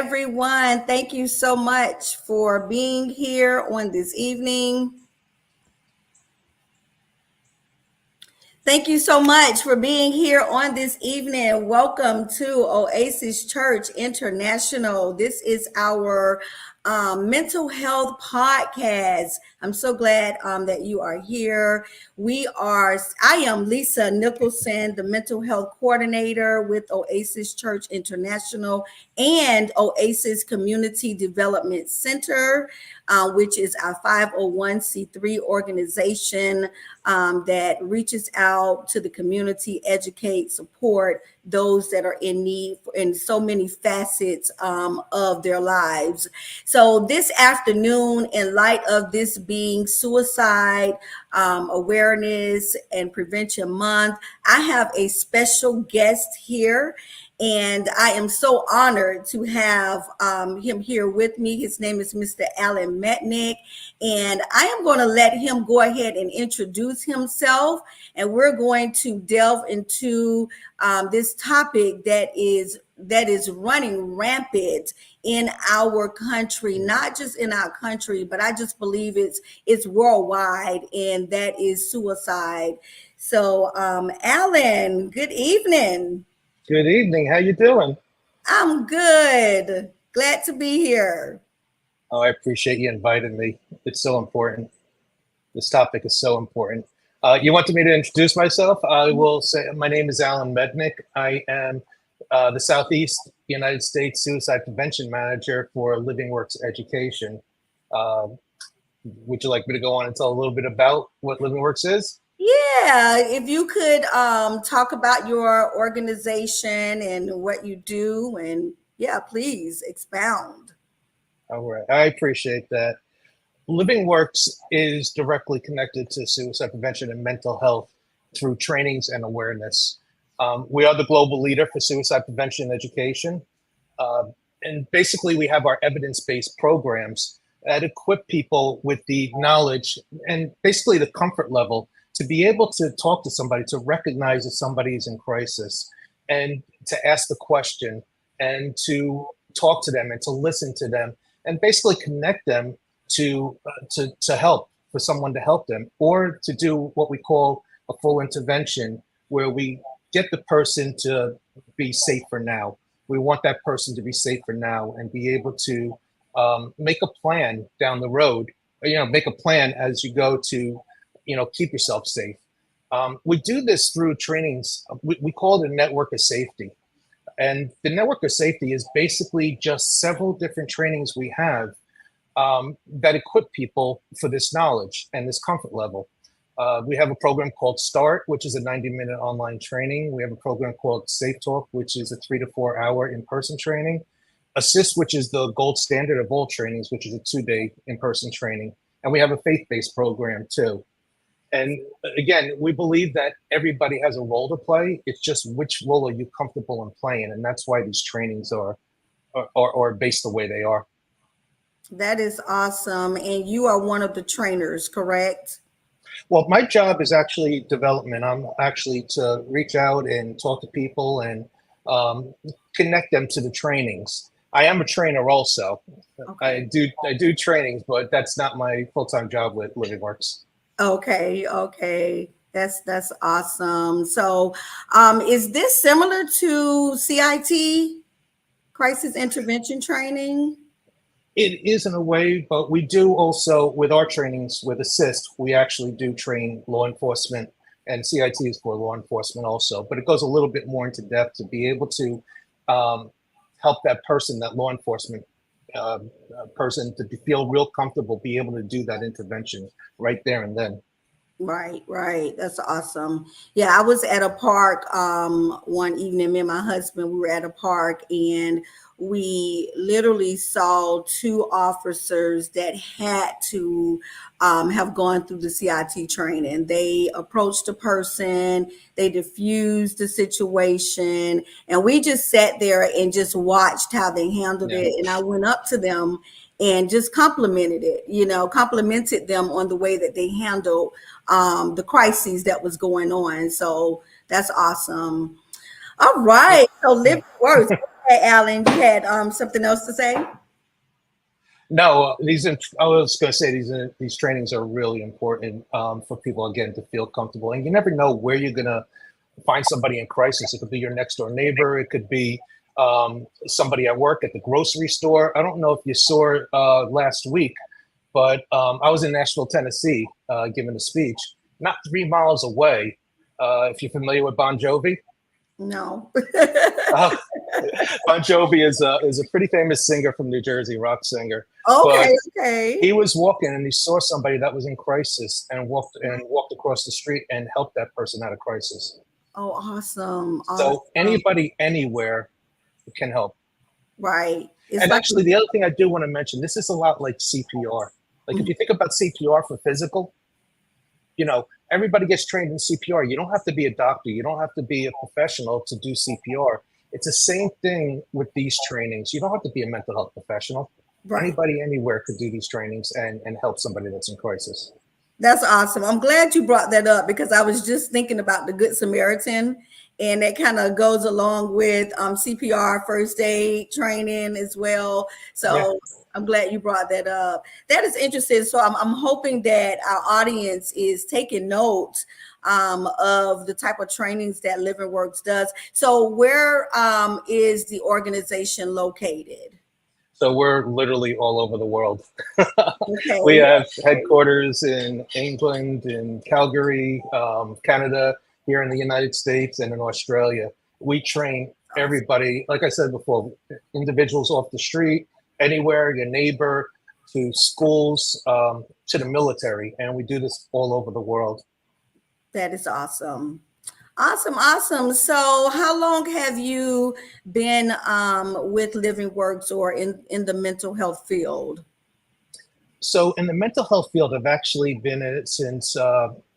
everyone. Thank you so much for being here on this evening. Thank you so much for being here on this evening. Welcome to Oasis Church International. This is our mental health podcast. I'm so glad that you are here. I am Lisa Nicholson, the mental health coordinator with Oasis Church International and Oasis Community Development Center, which is our 501c3 organization that reaches out to the community, educate, support those that are in need in so many facets of their lives. So this afternoon, in light of this being Suicide Awareness and Prevention Month, I have a special guest here. And I am so honored to have him here with me. His name is Mr. Alan Mednick. And I am going to let him go ahead and introduce himself. And we're going to delve into this topic that is running rampant in our country, not just in our country, but I just believe it's worldwide, and that is suicide. So, Alan, good evening. Good evening. How you doing? I'm good. Glad to be here. Oh, I appreciate you inviting me. It's so important. This topic is so important. You wanted me to introduce myself? I will say my name is Alan Mednick. I am the Southeast United States Suicide Prevention Manager for Living Works Education. Would you like me to go on and tell a little bit about what Living Works is? Yeah, if you could talk about your organization and what you do, and yeah, please expound. All right, I appreciate that. Living Works is directly connected to suicide prevention and mental health through trainings and awareness. We are the global leader for suicide prevention and education. And basically, we have our evidence-based programs that equip people with the knowledge and basically the comfort level to be able to talk to somebody, to recognize that somebody is in crisis, and to ask the question, and to talk to them, and to listen to them, and basically connect them to help, for someone to help them, or to do what we call a full intervention, where we get the person to be safe for now. We want that person to be safe for now and be able to make a plan down the road, make a plan as you go to keep yourself safe. We do this through trainings. We call it a network of safety. And the network of safety is basically just several different trainings we have that equip people for this knowledge and this comfort level. We have a program called START, which is a 90-minute online training. We have a program called Safe Talk, which is a 3 to 4 hour in-person training. Assist, which is the gold standard of all trainings, which is a 2-day in-person training. And we have a faith-based program too. And again, we believe that everybody has a role to play. It's just which role are you comfortable in playing? And that's why these trainings are based the way they are. That is awesome. And you are one of the trainers, correct? Well, my job is actually development. I'm actually to reach out and talk to people and connect them to the trainings. I am a trainer also. Okay. I do trainings, but that's not my full-time job with Living Works. Okay. That's awesome. So is this similar to CIT, crisis intervention training? It is in a way, but we do also, with our trainings with Assist, we actually do train law enforcement, and CIT is for law enforcement also, but it goes a little bit more into depth to be able to help that person, that law enforcement person, to feel real comfortable, be able to do that intervention right there and then. Right. That's awesome. Yeah, I was at a park one evening, me and my husband, we were at a park, and we literally saw 2 officers that had to have gone through the CIT training. They approached a person, they diffused the situation, and we just sat there and just watched how they handled it. And I went up to them and just complimented them on the way that they handled the crises that was going on. So that's awesome. All right. So Living Works. Hey, Alan, you had something else to say? No, I was going to say these trainings are really important for people again to feel comfortable, and you never know where you're going to find somebody in crisis. It could be your next door neighbor. It could be somebody at work at the grocery store. I don't know if you saw last week, but I was in Nashville, Tennessee, giving a speech. Not 3 miles away. If you're familiar with Bon Jovi, No. uh, Bon Jovi is a pretty famous singer from New Jersey, rock singer. But Okay, okay. he was walking and he saw somebody that was in crisis and walked across the street and helped that person out of crisis. Oh, awesome. Awesome. So anybody, anywhere can help. Right. It's And like, actually, the other thing I do want to mention, this is a lot like CPR. Like if you think about CPR for physical, everybody gets trained in CPR. You don't have to be a doctor. You don't have to be a professional to do CPR. It's the same thing with these trainings. You don't have to be a mental health professional. right. Anybody, anywhere could do these trainings and help somebody that's in crisis. That's awesome. I'm glad you brought that up because I was just thinking about the Good Samaritan, and that kind of goes along with CPR, first aid training as well. So Yeah. I'm glad you brought that up. That is interesting. So I'm hoping that our audience is taking note of the type of trainings that Living Works does. So where is the organization located? So we're literally all over the world. Okay. We have headquarters in England, in Calgary, Canada, here in the United States, and in Australia. We train everybody, like I said before, individuals off the street, anywhere, your neighbor, to schools, to the military. And we do this all over the world. That is awesome. Awesome. So how long have you been with Living Works or in the mental health field? So in the mental health field, I've actually been in it since,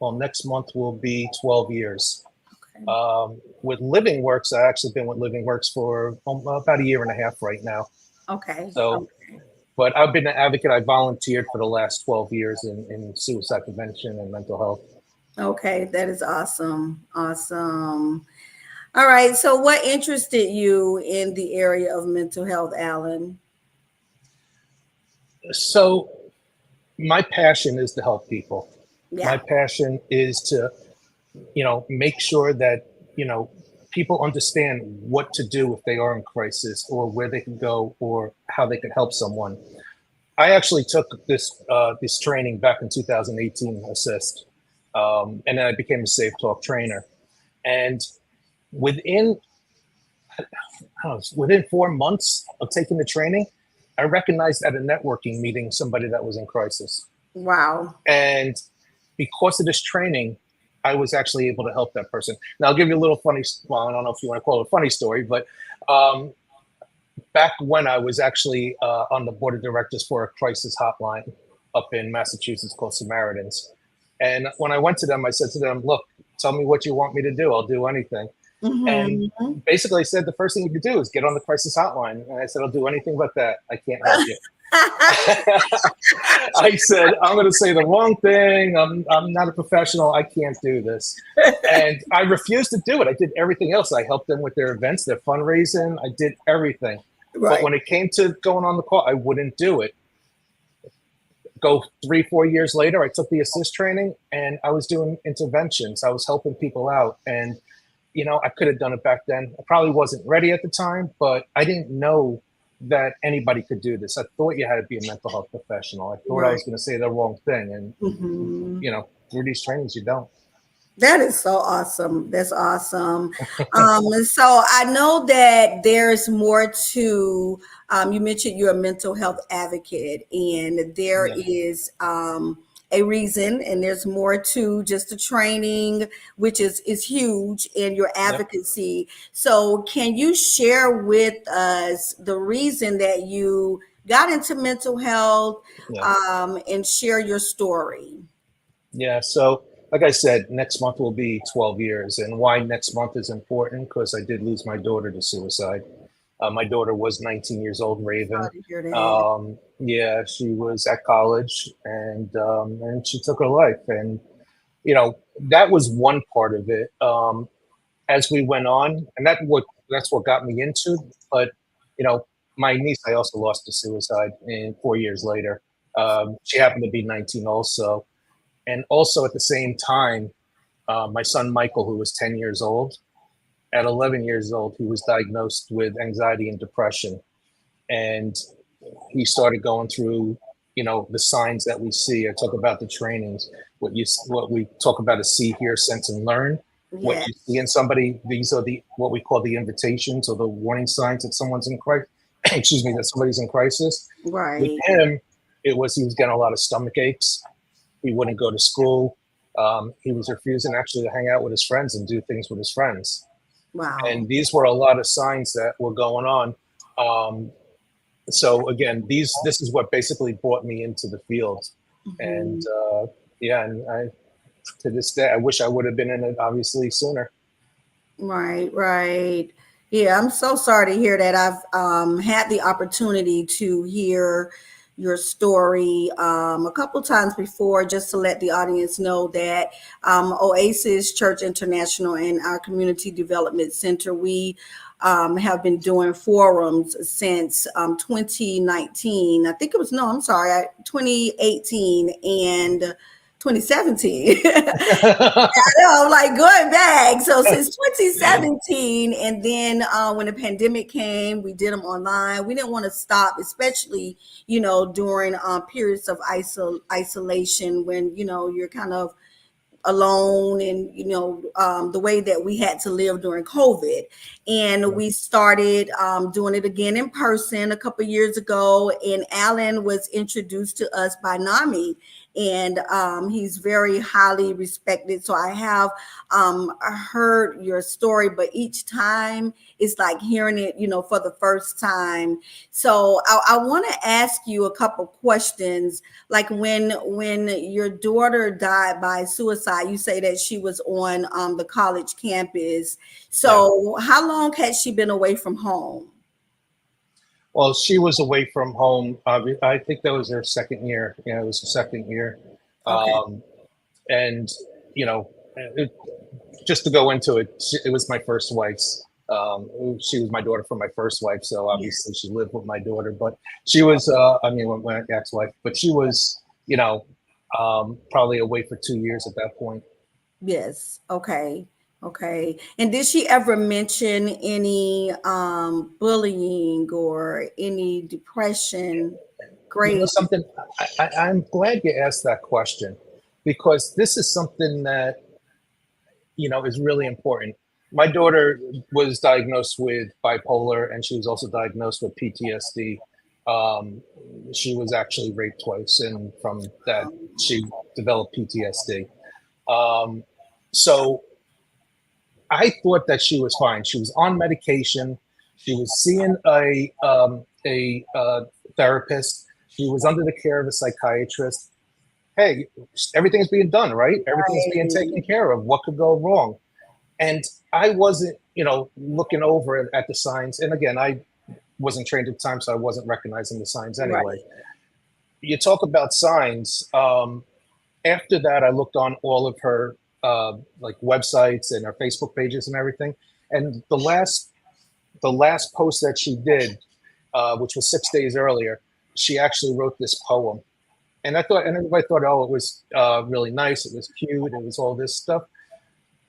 next month will be 12 years. Okay. With Living Works, I've actually been with Living Works for about a year and a half right now. Okay. So, but I've been an advocate. I volunteered for the last 12 years in suicide prevention and mental health. Okay, that is awesome. Awesome. All right. So what interested you in the area of mental health, Alan? So my passion is to help people. Yeah. My passion is to, make sure that, people understand what to do if they are in crisis or where they can go or how they can help someone. I actually took this training back in 2018, Assist, and then I became a Safe Talk trainer. And within 4 months of taking the training, I recognized at a networking meeting somebody that was in crisis. Wow. And because of this training, I was actually able to help that person. Now, I'll give you a little funny, well, I don't know if you want to call it a funny story, but back when I was actually on the board of directors for a crisis hotline up in Massachusetts called Samaritans. And when I went to them, I said to them, look, tell me what you want me to do. I'll do anything. And basically said the first thing you could do is get on the crisis hotline. And I said, I'll do anything but that. I can't help you. I said, I'm going to say the wrong thing. I'm not a professional. I can't do this. And I refused to do it. I did everything else. I helped them with their events, their fundraising. I did everything. Right. But when it came to going on the call, I wouldn't do it. Go 3-4 years later, I took the assist training and I was doing interventions. I was helping people out. And, I could have done it back then. I probably wasn't ready at the time, but I didn't know that anybody could do this. I thought you had to be a mental health professional. I thought I was going to say the wrong thing. And, through these trainings, you don't. That is so awesome. That's awesome. So I know that there's more to, you mentioned you're a mental health advocate, and there is a reason, and there's more to just the training, which is huge, in your advocacy. So can you share with us the reason that you got into mental health and share your story? Yeah. So like I said, next month will be 12 years. And why next month is important? Because I did lose my daughter to suicide. My daughter was 19 years old, Raven. She was at college and she took her life. And, that was one part of it. As we went on, and that's what got me into. But my niece, I also lost to suicide in 4 years later. She happened to be 19 also. And also at the same time, my son Michael, who was 10 years old, at 11 years old, he was diagnosed with anxiety and depression. And he started going through, the signs that we see. I talk about the trainings. What we talk about is see, hear, sense, and learn. What Yeah. you see in somebody, these are what we call the invitations or the warning signs that someone's in crisis. Excuse me, that somebody's in crisis. With Right. him, he was getting a lot of stomach aches. He wouldn't go to school. He was refusing actually to hang out with his friends and do things with his friends. Wow. And these were a lot of signs that were going on. So again, this is what basically brought me into the field. And and to this day, I wish I would have been in it obviously sooner. Right, right. Yeah, I'm so sorry to hear that. I've had the opportunity to hear your story a couple times before, just to let the audience know that Oasis Church International and our Community Development Center, we have been doing forums since 2019. I think it was, no, I'm sorry, 2018 and 2017. I'm like going back. So since 2017, and then when the pandemic came, we did them online. We didn't want to stop, especially during periods of isolation when you're kind of alone, and the way that we had to live during COVID. And we started doing it again in person a couple of years ago, and Alan was introduced to us by Nami, and he's very highly respected. So I have heard your story, but each time it's like hearing it for the first time. So I want to ask you a couple questions. Like when your daughter died by suicide, you say that she was on the college campus. So how long had she been away from home? Well, she was away from home. I think that was her second year. Yeah, it was the second year. Okay. And, you know, it, just to go into it, it was my first wife's. She was my daughter from my first wife. So obviously she lived with my daughter, but she was, my ex-wife, but she was, probably away for 2 years at that point. Yes. Okay. Okay. And did she ever mention any bullying or any depression? Great. Something, I'm glad you asked that question because this is something that, is really important. My daughter was diagnosed with bipolar and she was also diagnosed with PTSD. She was actually raped twice, and from that, she developed PTSD. So I thought that she was fine. She was on medication. She was seeing a therapist. She was under the care of a psychiatrist. Hey, everything's being done, right? Everything's being taken care of. What could go wrong? And I wasn't, looking over at the signs. And again, I wasn't trained at the time, so I wasn't recognizing the signs anyway. Right. You talk about signs. After that, I looked on all of her like websites and her Facebook pages and everything. And the last post that she did, which was 6 days earlier, she actually wrote this poem. And everybody thought, oh, it was really nice. It was cute. It was all this stuff.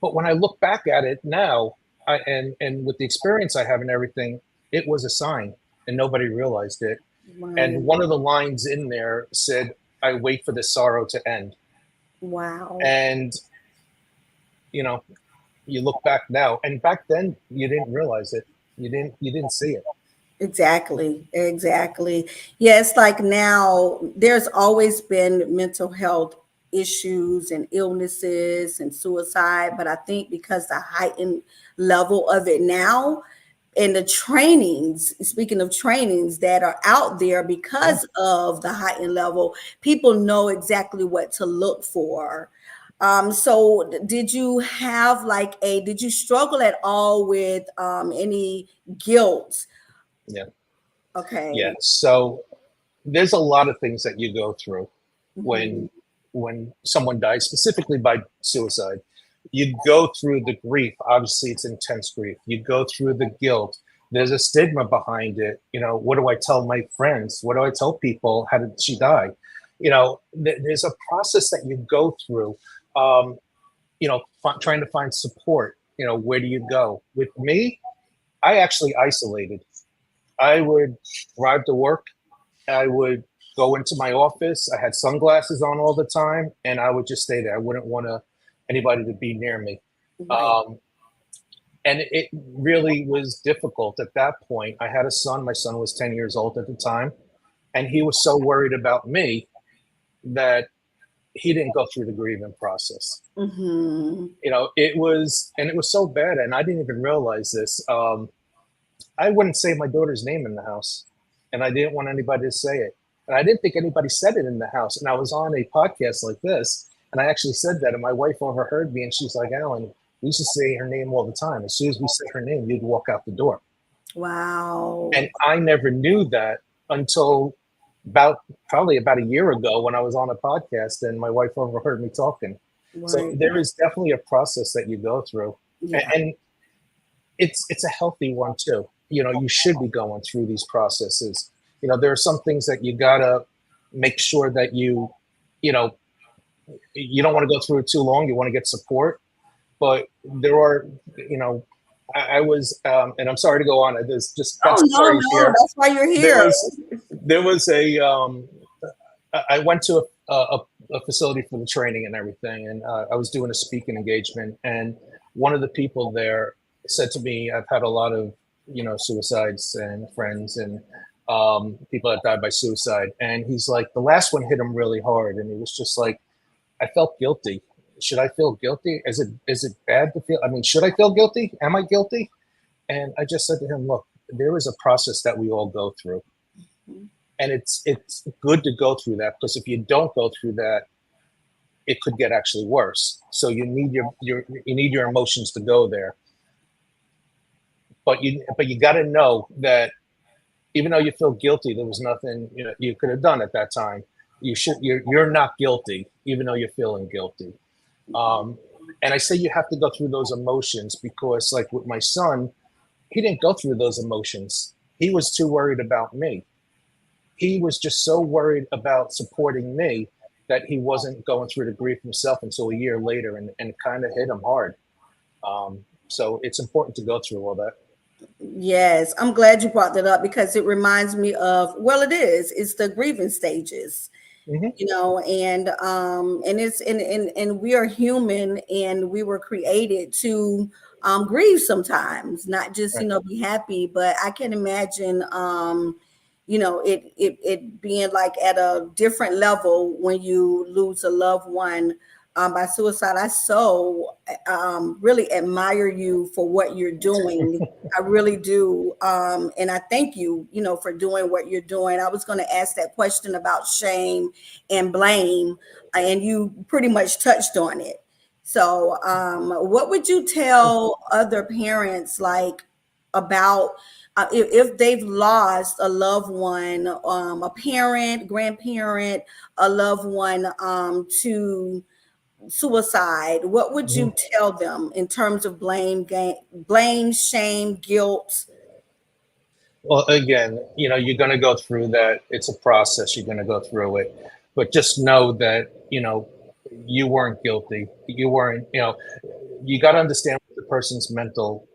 But when I look back at it now, and with the experience I have and everything, it was a sign, and nobody realized it. Right. And one of the lines in there said, "I wait for the sorrow to end." Wow. And you look back now, and back then you didn't realize it. You didn't see it. Exactly. Exactly. Yes, like now there's always been mental health issues and illnesses and suicide, but I think because the heightened level of it now and the trainings, speaking of trainings that are out there because of the heightened level, people know exactly what to look for. So did you have did you struggle at all with any guilt? Yeah. Okay. Yeah. So there's a lot of things that you go through Mhm. when someone dies, specifically by suicide. You go through the grief. Obviously, it's intense grief. You go through the guilt. There's a stigma behind it. What do I tell my friends? What do I tell people? How did she die? There's a process that you go through, trying to find support. Where do you go? With me, I actually isolated. I would drive to work. I would go into my office. I had sunglasses on all the time, and I would just stay there. I wouldn't want anybody to be near me. Right. And it really was difficult at that point. I had a son. My son was 10 years old at the time, and he was so worried about me that he didn't go through the grieving process. Mm-hmm. It was so bad, and I didn't even realize this. I wouldn't say my daughter's name in the house, and I didn't want anybody to say it. And I didn't think anybody said it in the house. And I was on a podcast like this, and I actually said that, and my wife overheard me, and she's like, "Alan, we used to say her name all the time. As soon as we said her name, you'd walk out the door." Wow. And I never knew that until probably about a year ago when I was on a podcast and my wife overheard me talking. Right. So there is definitely a process that you go through. Yeah. And it's a healthy one too. You should be going through these processes. There are some things that you gotta make sure that you don't want to go through it too long. You want to get support, but there are, I was, and I'm sorry to go on. There's just got some stories here. That's why you're here. There was a, I went to a facility for the training and everything, and I was doing a speaking engagement, and one of the people there said to me, "I've had a lot of, suicides and friends and people that died by suicide," and he's like, the last one hit him really hard, and he was just like, "I felt guilty. Should I feel guilty? Is it bad to feel? I mean, should I feel guilty? Am I guilty?" And I just said to him, "Look, there is a process that we all go through, and it's good to go through that, because if you don't go through that, it could get actually worse. So you need your emotions to go there. But you got to know that even though you feel guilty, there was nothing you could have done at that time. You're not guilty, even though you're feeling guilty." And I say you have to go through those emotions because, like with my son, he didn't go through those emotions. He was too worried about me. He was just so worried about supporting me that he wasn't going through the grief himself until a year later, and it kind of hit him hard. So it's important to go through all that. Yes, I'm glad you brought that up because it reminds me of, well, it's the grieving stages. Mm-hmm. And we are human, and we were created to grieve sometimes, not just Right. be happy. But I can imagine it being like at a different level when you lose a loved one by suicide. I so really admire you for what you're doing. I really do. And I thank you, for doing what you're doing. I was going to ask that question about shame and blame, and you pretty much touched on it. So what would you tell other parents about if they've lost a loved one, a parent, grandparent, a loved one to suicide? What would you tell them in terms of blame, shame, guilt? Well, again, you're going to go through that. It's a process. You're going to go through it, but just know that you weren't guilty. You weren't. You got to understand what the person's mental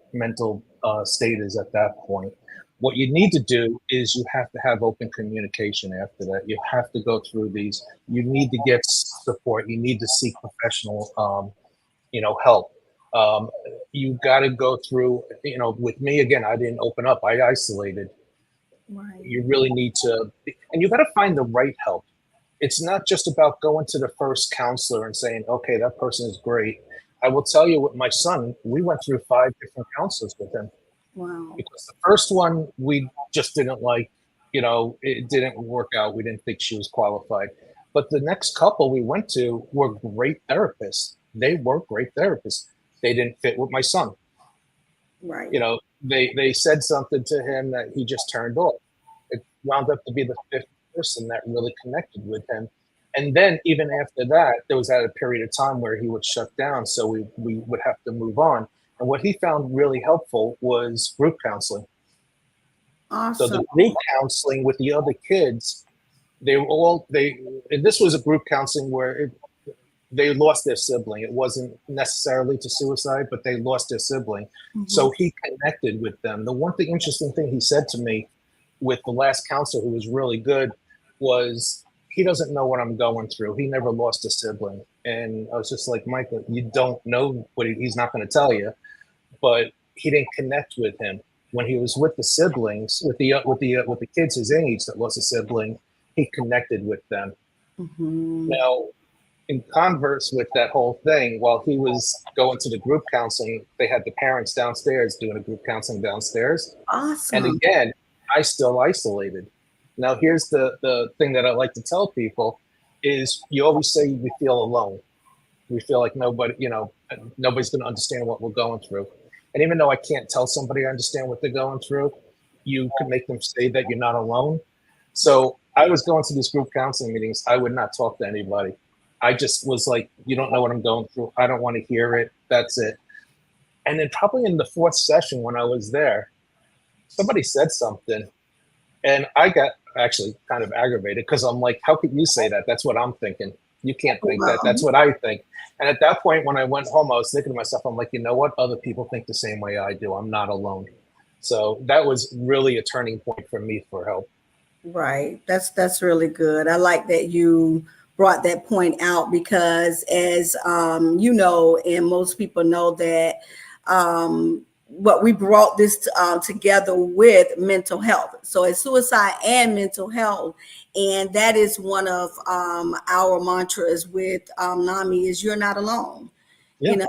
state is at that point. What you need to do is you have to have open communication after that. You have to go through these. You need to get support. You need to seek professional, help. You got to go through, with me, again, I didn't open up. I isolated. Right. You really need to, and you got to find the right help. It's not just about going to the first counselor and saying, okay, that person is great. I will tell you, with my son, we went through 5 different counselors with him. Wow. Because the first one we just didn't like, it didn't work out. We didn't think she was qualified. But the next couple we went to were great therapists. They were great therapists. They didn't fit with my son. Right. They said something to him that he just turned off. It wound up to be the 5th person that really connected with him. And then even after that, there was at a period of time where he would shut down. So we would have to move on. And what he found really helpful was group counseling. So the Awesome. group counseling with the other kids, and this was a group counseling where they lost their sibling. It wasn't necessarily to suicide, but they lost their sibling. So he connected with them. The interesting thing he said to me with the last counselor, who was really good, was he doesn't know what I'm going through. He never lost a sibling. And I was just like, Michael, you don't know what he's not going to tell you, but he didn't connect with him. When he was with the siblings, with the kids his age that lost a sibling, he connected with them. Now, in converse with that whole thing, while he was going to the group counseling, they had the parents downstairs doing a group counseling downstairs. Awesome. And again, I still isolated. Now, here's the thing that I like to tell people is you always say we feel alone. We feel like nobody's going to understand what we're going through. And even though I can't tell somebody I understand what they're going through, you could make them say that you're not alone. So I was going to these group counseling meetings. I would not talk to anybody. I just was like, you don't know what I'm going through. I don't want to hear it. That's it. And then probably in the fourth session when I was there, somebody said something. And I got actually kind of aggravated because I'm like, how could you say that? That's what I'm thinking. You can't think that. That's what I think. And at that point, when I went home, I was thinking to myself, I'm like, you know what? Other people think the same way I do. I'm not alone. So that was really a turning point for me for help. Right. That's really good. I like that you brought that point out because as and most people know that what we brought this together with mental health. So it's suicide and mental health. And that is one of our mantras with NAMI is you're not alone. Yeah.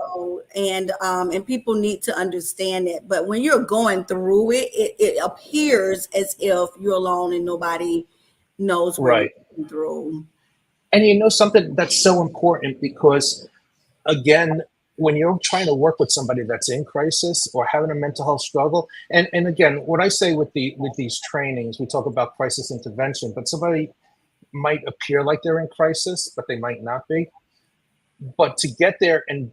And people need to understand that. But when you're going through it, it appears as if you're alone and nobody knows what you're going through. And you know something that's so important because, again, when you're trying to work with somebody that's in crisis or having a mental health struggle, and again, what I say with these trainings, we talk about crisis intervention, but somebody might appear like they're in crisis, but they might not be. But to get there and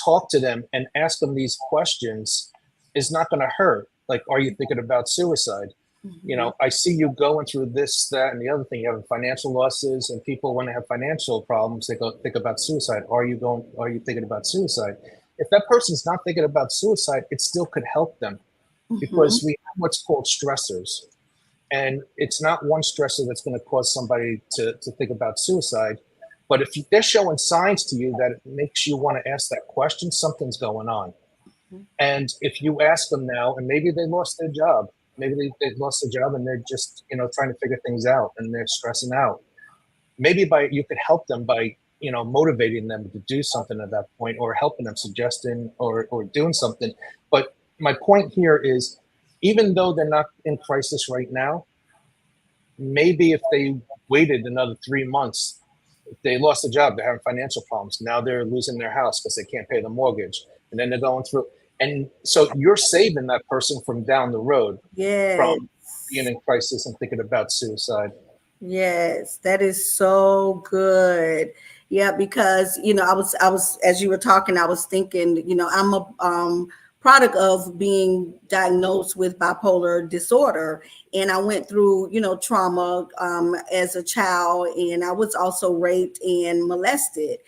talk to them and ask them these questions is not going to hurt. Like, are you thinking about suicide? You know, I see you going through this, that, and the other thing. You have financial losses, and people, when they have financial problems, they go think about suicide. Are you thinking about suicide? If that person's not thinking about suicide, it still could help them because we have what's called stressors. And it's not one stressor that's going to cause somebody to think about suicide. But if they're showing signs to you that it makes you want to ask that question, something's going on. And if you ask them now, and maybe they lost their job, maybe they lost their job and they're just, trying to figure things out and they're stressing out. Maybe you could help them by, motivating them to do something at that point or helping them, suggesting or doing something. But my point here is, even though they're not in crisis right now, maybe if they waited another 3 months, if they lost a job, they're having financial problems. Now they're losing their house because they can't pay the mortgage. And then they're going through. And so you're saving that person from down the road from being in crisis and thinking about suicide. Yes, that is so good. Yeah, because I was as you were talking, I was thinking, I'm a product of being diagnosed with bipolar disorder, and I went through trauma as a child, and I was also raped and molested.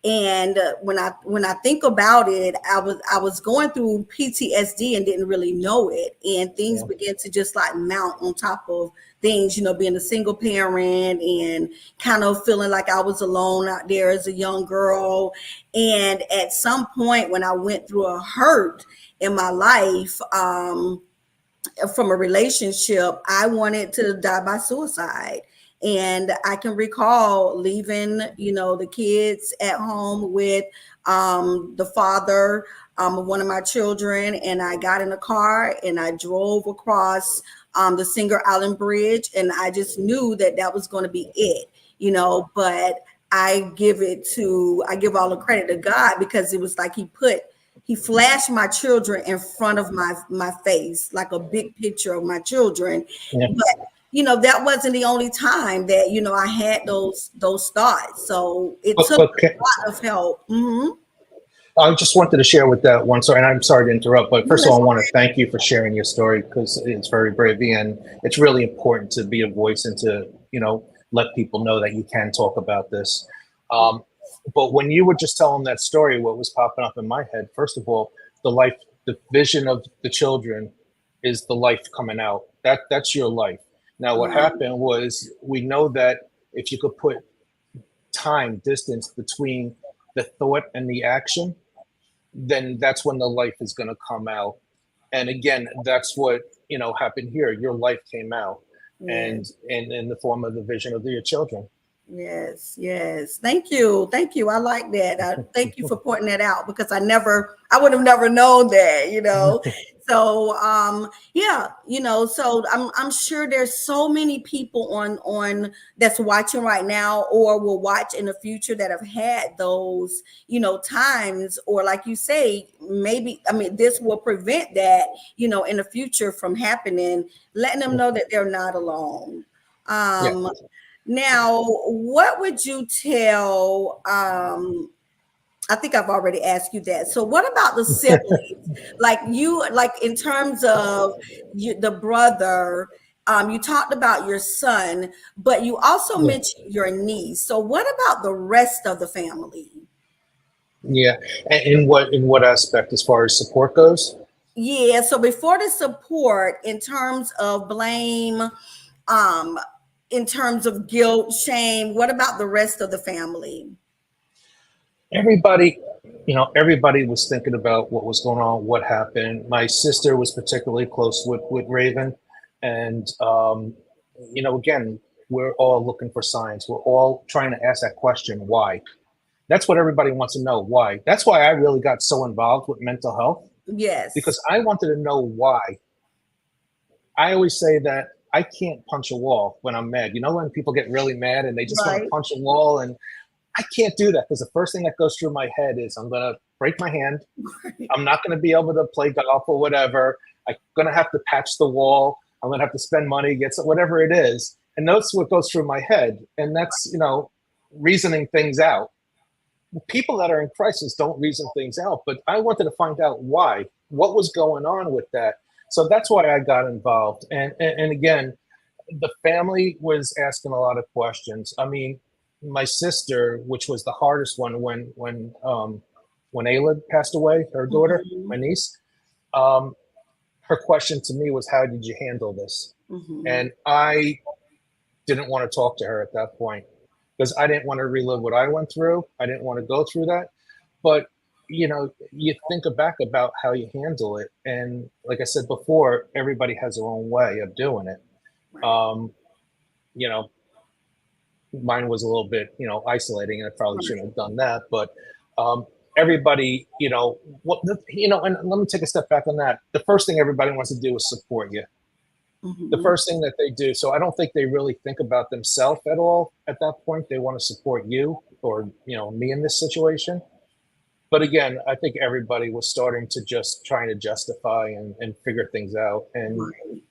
And when I think about it, I was going through PTSD and didn't really know it, and things began to just like mount on top of things, being a single parent and kind of feeling like I was alone out there as a young girl. And at some point when I went through a hurt in my life from a relationship, I wanted to die by suicide. And I can recall leaving, the kids at home with the father of one of my children. And I got in a car and I drove across the Singer Island Bridge. And I just knew that was going to be it, but I give all the credit to God, because it was like he flashed my children in front of my face, like a big picture of my children. Yeah. But that wasn't the only time that I had those thoughts. So it took a lot of help. I just wanted to share with that one story, and I'm sorry to interrupt, but No, first of that's all, I want to okay. thank you for sharing your story because it's very brave, and it's really important to be a voice and to, let people know that you can talk about this. Um, but when you were just telling that story, what was popping up in my head, first of all, the vision of the children is the life coming out. That's your life. Now, what Right. happened was we know that if you could put time, distance between the thought and the action, then that's when the life is going to come out. And again, that's what happened here. Your life came out, Yes. and in the form of the vision of your children. Yes, yes. Thank you. Thank you. I like that. Thank you for pointing that out because I would have never known that. So yeah, so I'm sure there's so many people on that's watching right now or will watch in the future that have had those, times, or like you say, maybe this will prevent that, in the future from happening, letting them know that they're not alone. Yeah. Um Now, what would you tell? I think I've already asked you that. So, what about the siblings? Like in terms of the brother, you talked about your son, but you also Yeah. mentioned your niece. So, what about the rest of the family? Yeah. And in what aspect, as far as support goes? Yeah. So, before the support, in terms of blame, um, in terms of guilt, shame, what about the rest of the family? Everybody, everybody was thinking about what was going on, what happened. My sister was particularly close with Raven, and again, we're all looking for signs. We're all trying to ask that question, why? That's what everybody wants to know, why. That's why I really got so involved with mental health, because Yes. I wanted to know why. I always say that I can't punch a wall when I'm mad. You know, when people get really mad and they just want to Right. punch a wall, and I can't do that because the first thing that goes through my head is I'm going to break my hand. I'm not going to be able to play golf or whatever. I'm going to have to patch the wall. I'm going to have to spend money, get some, whatever it is. And that's what goes through my head. And that's, reasoning things out. People that are in crisis don't reason things out, but I wanted to find out why, what was going on with that. So that's why I got involved. And again, the family was asking a lot of questions. I mean, my sister, which was the hardest one when Ayla passed away, her daughter, my Mhm. niece, um, her question to me was, "How did you handle this?" Mhm. And I didn't want to talk to her at that point because I didn't want to relive what I went through. I didn't want to go through that. But you think back about how you handle it, and like I said before, everybody has their own way of doing it. Right. Um, you know, Mine was a little bit, isolating, and I probably shouldn't have done that. But everybody, and let me take a step back on that. The first thing everybody wants to do is support you. The Mhm. first thing that they do. So I don't think they really think about themselves at all at that point. They want to support you or, me in this situation. But again, I think everybody was starting to just trying to justify and figure things out. And, Right.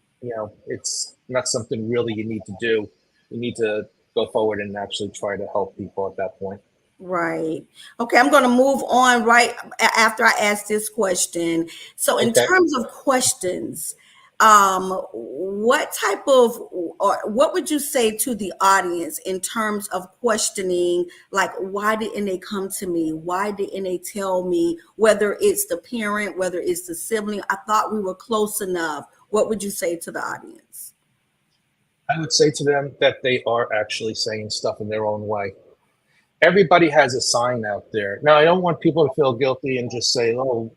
it's not something really you need to do. You need to go forward and actually try to help people at that point. Right. Okay, I'm going to move on right after I ask this question. So, in Okay. terms of questions, what type of, or what would you say to the audience in terms of questioning, like, why didn't they come to me? Why didn't they tell me? Whether it's the parent, whether it's the sibling, I thought we were close enough. What would you say to the audience? I would say to them that they are actually saying stuff in their own way. Everybody has a sign out there. Now, I don't want people to feel guilty and just say, oh,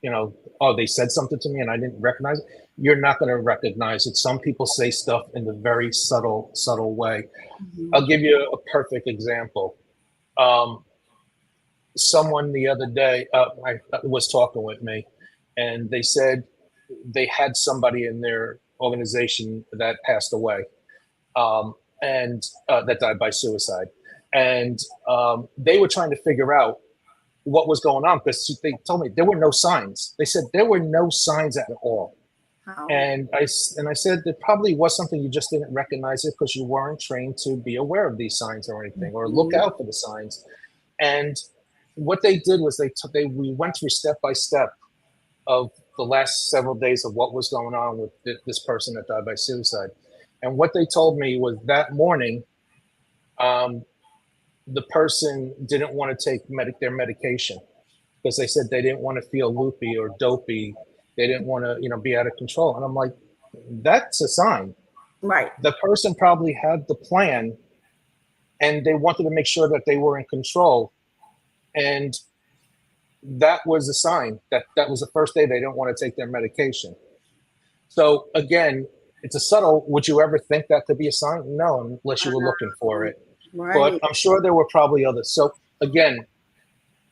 they said something to me and I didn't recognize it. You're not going to recognize it. Some people say stuff in the very subtle way. Mhm. I'll give you a perfect example. Um, Someone the other day was talking with me, and they said they had somebody in their organization that passed away, and that died by suicide. And they were trying to figure out what was going on because they told me there were no signs. They said there were no signs at all. How? And I said there probably was something, you just didn't recognize it because you weren't trained to be aware of these signs or anything or look Mhm. out for the signs. And what they did was we went through step by step of the last several days of what was going on with this person that died by suicide. And what they told me was that morning, the person didn't want to take their medication because they said they didn't want to feel loopy or dopey. They didn't want to, be out of control. And I'm like, that's a sign. Right. The person probably had the plan and they wanted to make sure that they were in control. And that was a sign that was the first day they didn't want to take their medication. So again, it's a subtle, would you ever think that could be a sign? No, unless you were looking for it. Right. But I'm sure there were probably others. So again,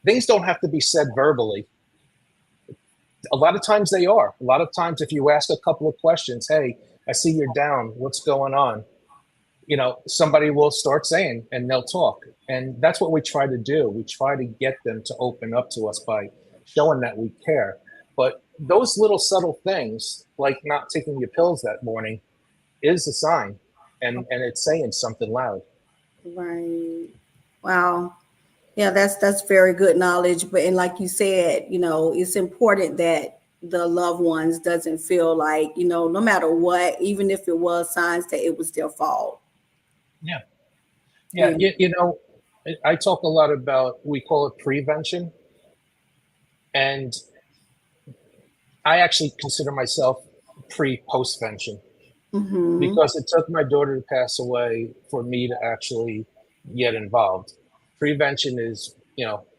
things don't have to be said verbally. A lot of times they are. A lot of times if you ask a couple of questions, hey, I see you're down, what's going on? Somebody will start saying and they'll talk. And that's what we try to do. We try to get them to open up to us by showing that we care. But those little subtle things, like not taking your pills that morning, is a sign. And it's saying something loud. Right. Wow. Yeah, that's very good knowledge. But and like you said, it's important that the loved ones doesn't feel like, no matter what, even if it was signs, that it was their fault. Yeah. Yeah. I talk a lot about, we call it prevention. And I actually consider myself pre-postvention because it took my daughter to pass away for me to actually get involved. Prevention is,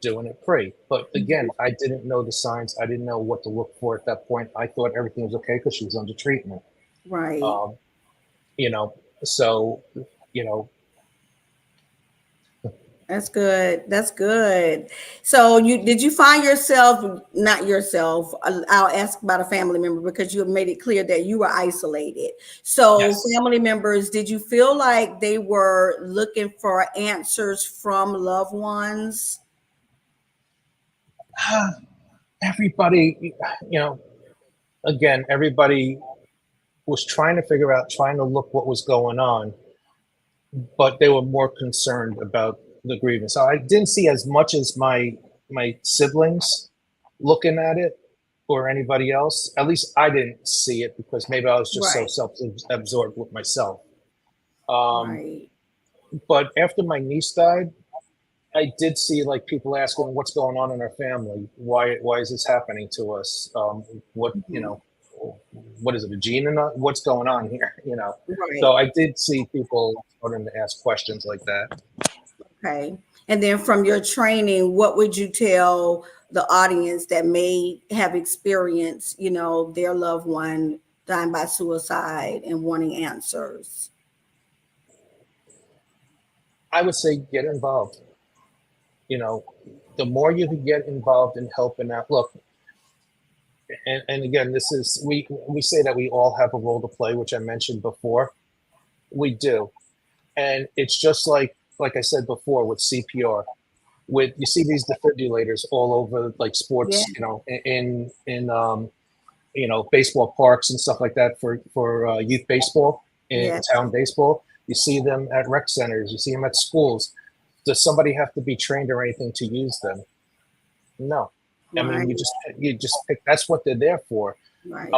doing it pre. But again, I didn't know the signs. I didn't know what to look for at that point. I thought everything was okay because she was under treatment. Right. So, That's good. That's good. So did you find yourself, not yourself, I'll ask about a family member because you have made it clear that you were isolated. So yes. Family members, did you feel like they were looking for answers from loved ones? Everybody, again, everybody was trying to look what was going on, but they were more concerned about the grievance. So I didn't see as much as my siblings looking at it or anybody else. At least I didn't see it because maybe I was just so self-absorbed with myself. Right. But after my niece died, I did see like people asking what's going on in our family. Why is this happening to us? What is it, a gene or what's going on here? Right. So I did see people starting to ask questions like that. Okay. And then from your training, what would you tell the audience that may have experienced, their loved one dying by suicide and wanting answers? I would say get involved. The more you can get involved in helping out. Look, and again, this is, we say that we all have a role to play, which I mentioned before. We do. And it's just like I said before with CPR, you see these defibrillators all over like sports, in baseball parks and stuff like that for youth baseball and town baseball. You see them at rec centers, you see them at schools. Does somebody have to be trained or anything to use them? No. I mean, you just pick, that's what they're there for. Right.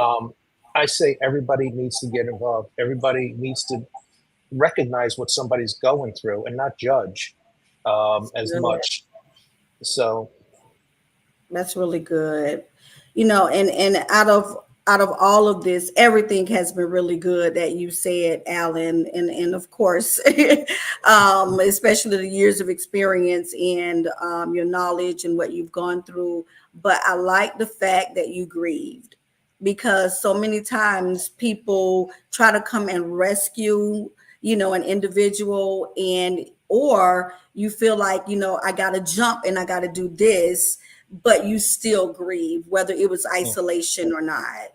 I say everybody needs to get involved. Everybody needs to recognize what somebody's going through and not judge as much. So that's really good. And out of all of this, everything has been really good that you said, Alan, and of course, especially the years of experience and your knowledge and what you've gone through. But I like the fact that you grieved, because so many times people try to come and rescue, an individual, or you feel like, I got to jump and I got to do this, but you still grieve, whether it was isolation or not.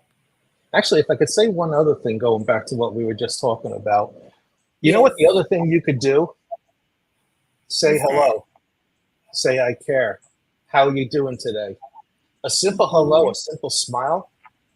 Actually, if I could say one other thing, going back to what we were just talking about, you know what the other thing you could do? Say hello. Say, I care. How are you doing today? A simple hello, a simple smile.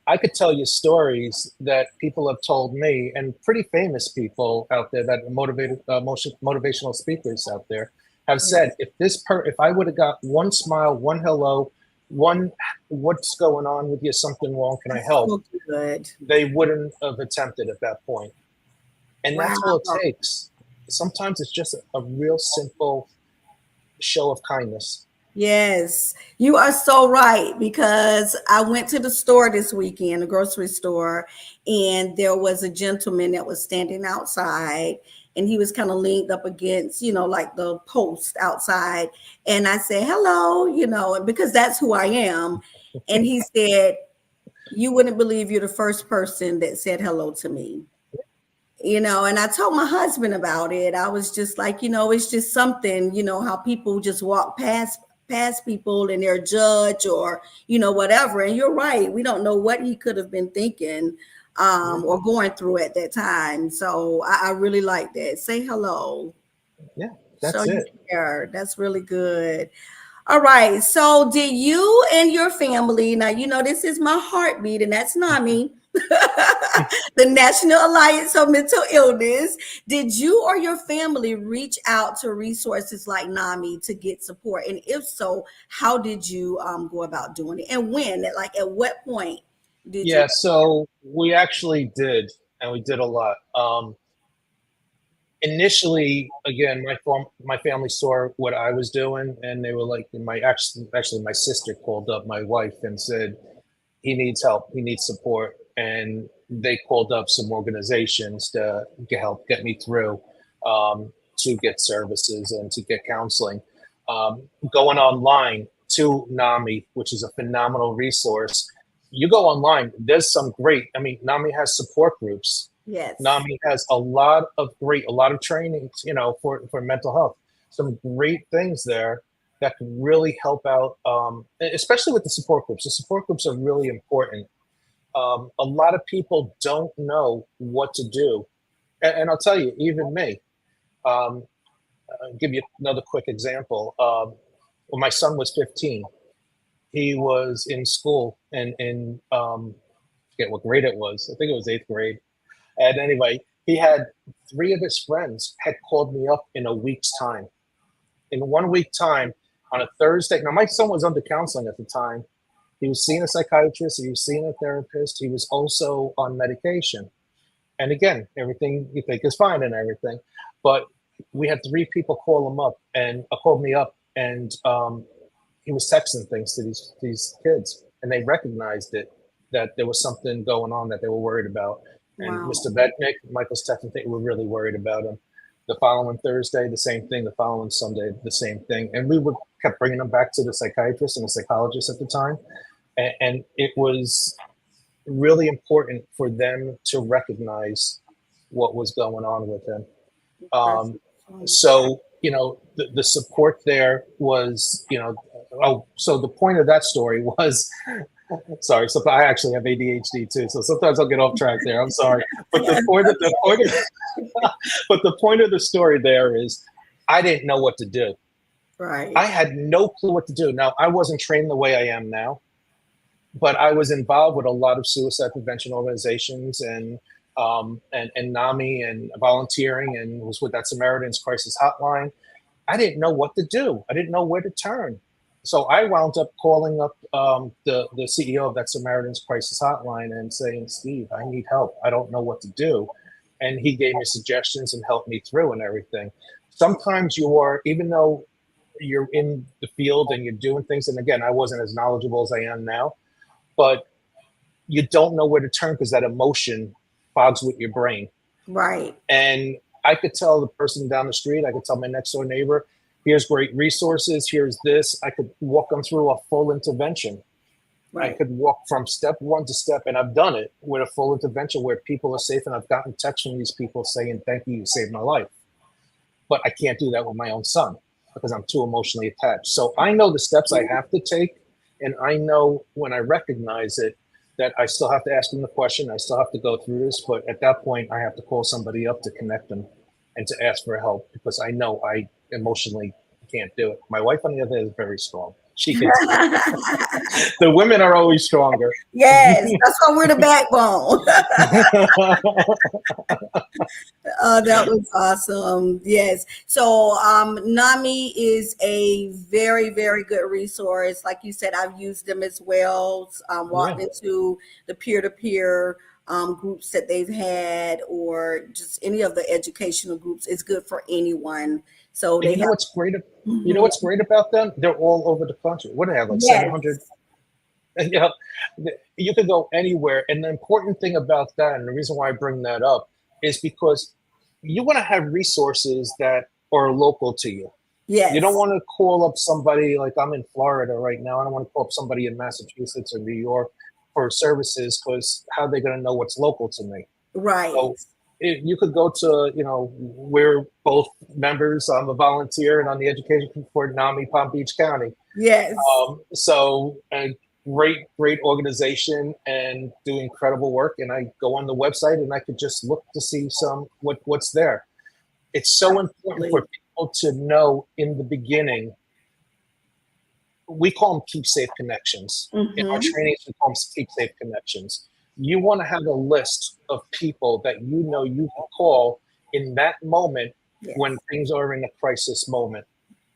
I could tell you stories that people have told me, and pretty famous people out there that are motivational speakers out there. have said, if I would have got one smile, one hello, one what's going on with you, something wrong, can I That's help? so good. They wouldn't have attempted at that point. And Wow. that's all it takes. Sometimes it's just a real simple show of kindness. Yes, you are so right because I went to the store this weekend, the grocery store, and there was a gentleman that was standing outside and he was kind of leaned up against, like the post outside. And I said, hello, because that's who I am. And he said, you wouldn't believe you're the first person that said hello to me. And I told my husband about it. I was just like, it's just something, how people just walk past people and they're judged or, whatever. And you're right. We don't know what he could have been thinking or going through at that time. So I really like that. Say hello. Yeah, Show that's you it. care. That's really good. All right. So, did you and your family, now, this is my heartbeat, and that's NAMI, the National Alliance of Mental Illness. Did you or your family reach out to resources like NAMI to get support? And if so, how did you go about doing it? And when? At what point did you? Yeah, so we actually did, and we did a lot. Initially, again, my family saw what I was doing, and they were like, actually my sister called up my wife and said he needs help, he needs support, and they called up some organizations to get me through to get services and to get counseling. Going online to NAMI, which is a phenomenal resource. You go online, there's some great. I mean, NAMI has support groups. Yes. NAMI has a lot of trainings, for mental health. Some great things there that can really help out, especially with the support groups. The support groups are really important. A lot of people don't know what to do. And I'll tell you, even me, um, I'll give you another quick example. When my son was 15, he was in school and I forget what grade it was. I think it was eighth grade. And anyway, he had three of his friends had called me up in a week's time. In 1 week time, on a Thursday. Now, my son was under counseling at the time. He was seeing a psychiatrist. He was seeing a therapist. He was also on medication. And again, everything you think is fine and everything. But we had three people call him up and called me up, and he was texting things to these kids, and they recognized it, that there was something going on that they were worried about. And Wow. Mr. Mednick, Michael's texting thing, were really worried about him. The following Thursday, the same thing. The following Sunday, the same thing. And we kept bringing them back to the psychiatrist and the psychologist at the time. And it was really important for them to recognize what was going on with him. That's So, the support there was, so the point of that story was, sorry, so I actually have ADHD too, so sometimes I'll get off track there. I'm sorry, but but the point of the story there is, I didn't know what to do. right. I had no clue what to do. Now, I wasn't trained the way I am now, but I was involved with a lot of suicide prevention organizations and NAMI and volunteering, and was with that Samaritan's Crisis Hotline. I didn't know what to do. I didn't know where to turn. So I wound up calling up the CEO of that Samaritan's Crisis Hotline and saying, Steve, I need help. I don't know what to do. And he gave me suggestions and helped me through and everything. Sometimes even though you're in the field and you're doing things, and again, I wasn't as knowledgeable as I am now, but you don't know where to turn because that emotion fogs with your brain. Right. And I could tell the person down the street, I could tell my next door neighbor, here's great resources, here's this. I could walk them through a full intervention. Right. I could walk from step one to step, and I've done it with a full intervention where people are safe, and I've gotten texts from these people saying, thank you, you saved my life. But I can't do that with my own son because I'm too emotionally attached. So I know the steps I have to take, and I know when I recognize it, that I still have to ask them the question. I still have to go through this, but at that point, I have to call somebody up to connect them and to ask for help because I know I emotionally can't do it. My wife, on the other hand, is very strong. She can. The women are always stronger. Yes, that's why we're the backbone. That was awesome. Yes. So NAMI is a very, very good resource. Like you said, I've used them as well. Walked into the peer-to-peer groups that they've had, or just any of the educational groups. It's good for anyone. So they you know what's great? You know what's great about them? They're all over the country. What do they have? Like 700. You know, you could go anywhere. And the important thing about that, and the reason why I bring that up, is because you want to have resources that are local to you. Yes. You don't want to call up somebody, like I'm in Florida right now. I don't want to call up somebody in Massachusetts or New York for services, because how are they going to know what's local to me? Right. So you could go to, we're both members. I'm a volunteer and on the education for NAMI Palm Beach County. Yes. So a great organization and do incredible work. And I go on the website and I could just look to see what's there. It's so important for people to know in the beginning. We call them keep safe connections. In our trainings, we call them keep safe connections. You want to have a list of people that you can call in that moment when things are in a crisis moment.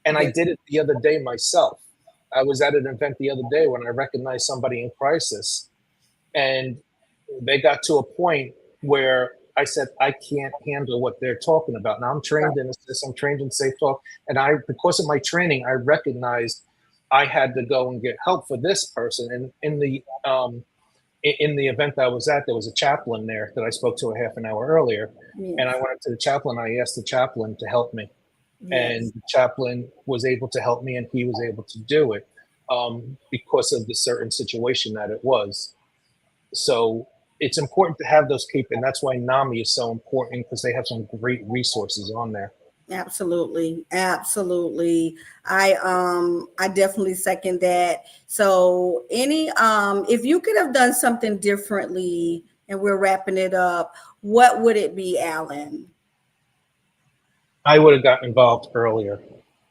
And I did it the other day myself. I was at an event the other day when I recognized somebody in crisis, and they got to a point where I said, I can't handle what they're talking about. Now I'm trained in this, I'm trained in safe talk. And because of my training, I recognized I had to go and get help for this person. And in the event that I was at, there was a chaplain there that I spoke to a half an hour earlier. Yes. And I went up to the chaplain. I asked the chaplain to help me. Yes. And the chaplain was able to help me, and he was able to do it because of the certain situation that it was. So it's important to have those and that's why NAMI is so important, because they have some great resources on there. Absolutely. I definitely second that. So if you could have done something differently, and we're wrapping it up, what would it be, Alan? I would have gotten involved earlier.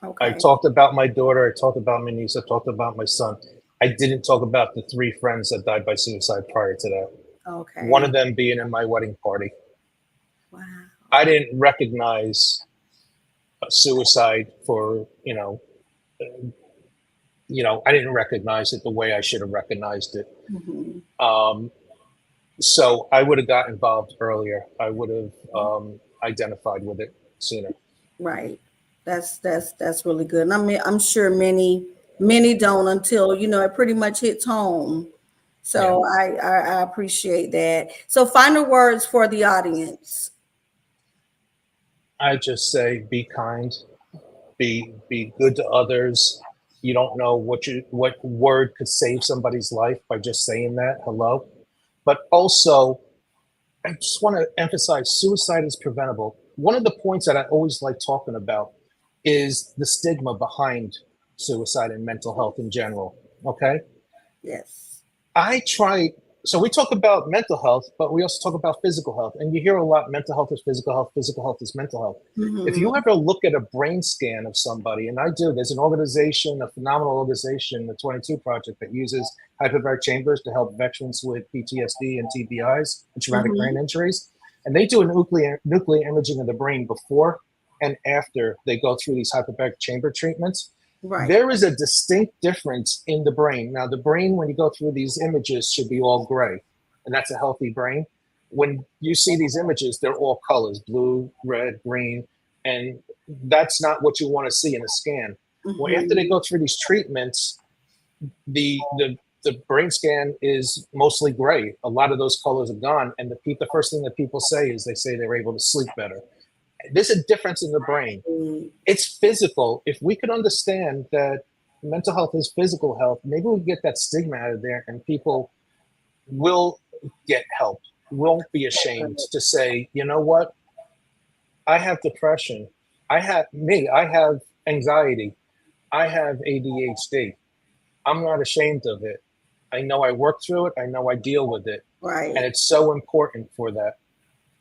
Okay. I talked about my daughter. I talked about my niece. I talked about my son. I didn't talk about the 3 friends that died by suicide prior to that. Okay. One of them being in my wedding party. Wow. I didn't recognize suicide for, I didn't recognize it the way I should have recognized it. So I would have got involved earlier. I would have identified with it sooner. Right. That's really good. And I mean, I'm sure many don't until, it pretty much hits home. So I appreciate that. So final words for the audience. I just say, be kind, be good to others. You don't know what word could save somebody's life by just saying that hello. But also, I just want to emphasize, suicide is preventable. One of the points that I always like talking about is the stigma behind suicide and mental health in general. Okay. Yes. So we talk about mental health, but we also talk about physical health. And you hear a lot, mental health is physical health is mental health. If you ever look at a brain scan of somebody, and I do, there's an organization, a phenomenal organization, the 22 Project, that uses hyperbaric chambers to help veterans with PTSD and TBIs, traumatic brain injuries. And they do a nuclear imaging of the brain before and after they go through these hyperbaric chamber treatments. Right. There is a distinct difference in the brain. Now, the brain, when you go through these images, should be all gray, and that's a healthy brain. When you see these images, they're all colors, blue, red, green, and that's not what you want to see in a scan. Well, after they go through these treatments, the brain scan is mostly gray. A lot of those colors are gone, and the first thing that people say is they're able to sleep better. There's a difference in the brain. It's physical. If we could understand that mental health is physical health, maybe we get that stigma out of there, and people will get help. Won't be ashamed to say, you know what? I have depression. I have anxiety. I have ADHD. I'm not ashamed of it. I know I work through it. I know I deal with it. Right. And it's so important for that.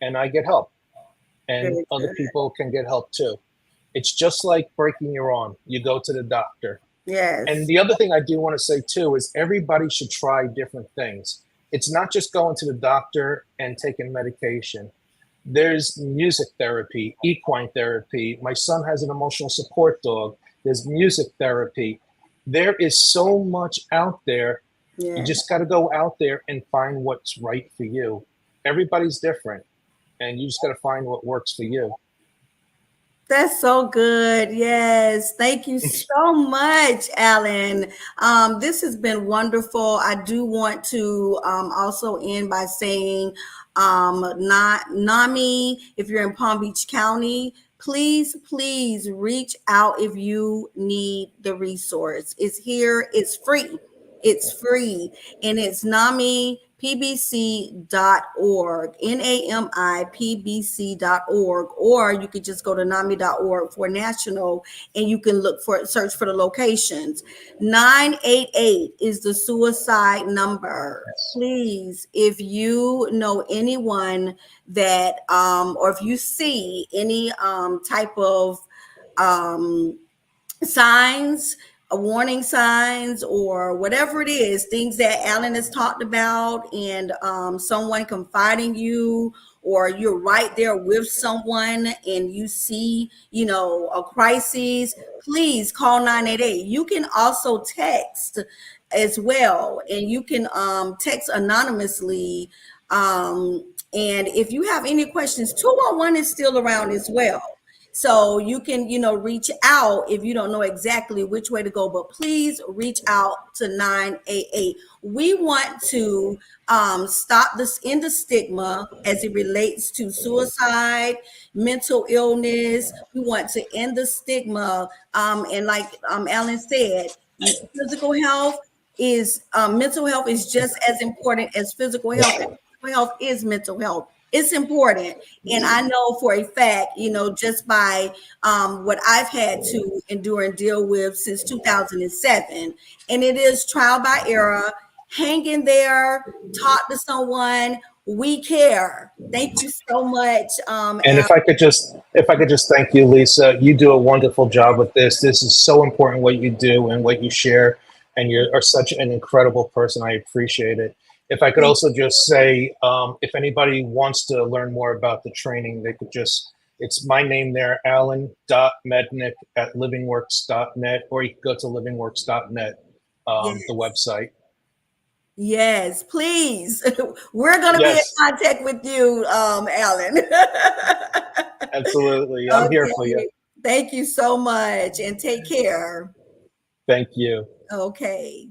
And I get help. And other people can get help too. It's just like breaking your arm. You go to the doctor. And Yes. the other thing I do want to say too is everybody should try different things. It's not just going to the doctor and taking medication. There's music therapy, equine therapy. My son has an emotional support dog. There's music therapy. There is so much out there. You Yes. just got to go out there and find what's right for you. Everybody's different, and you just got to find what works for you. That's so good. Yes. Thank you so much, Alan. This has been wonderful. I do want to also end by saying, not NAMI, if you're in Palm Beach County, please reach out if you need the resource. It's here, it's free. It's free, and it's namipbc.org, NAMIPBC.org, or you could just go to NAMI.org for national, and you can search for the locations. 988 is the suicide number. Please, if you know anyone that, or if you see any type of signs, warning signs, or whatever it is, things that Alan has talked about, and someone confiding you, or you're right there with someone and you see, a crisis, please call 988. You can also text as well, and you can text anonymously. And if you have any questions, 211 is still around as well. So you can, reach out if you don't know exactly which way to go, but please reach out to 988. We want to stop this end the stigma as it relates to suicide, mental illness. We want to end the stigma. And like Alan said, physical health is mental health is just as important as physical health. And physical health is mental health. It's important. And I know for a fact, just by what I've had to endure and deal with since 2007, and it is trial by error. Hang in there, talk to someone. We care. Thank you so much. And Al. if I could just thank you, Lisa, you do a wonderful job with this. This is so important what you do and what you share, and you are such an incredible person. I appreciate it. If I could also just say, if anybody wants to learn more about the training, they could it's my name there, Alan.Mednick at livingworks.net, or you can go to livingworks.net, Yes. the website. Yes, please. We're going to be in Yes, contact with you, Alan. absolutely. I'm here for you. Okay. Thank you so much, and take care. Thank you. Okay.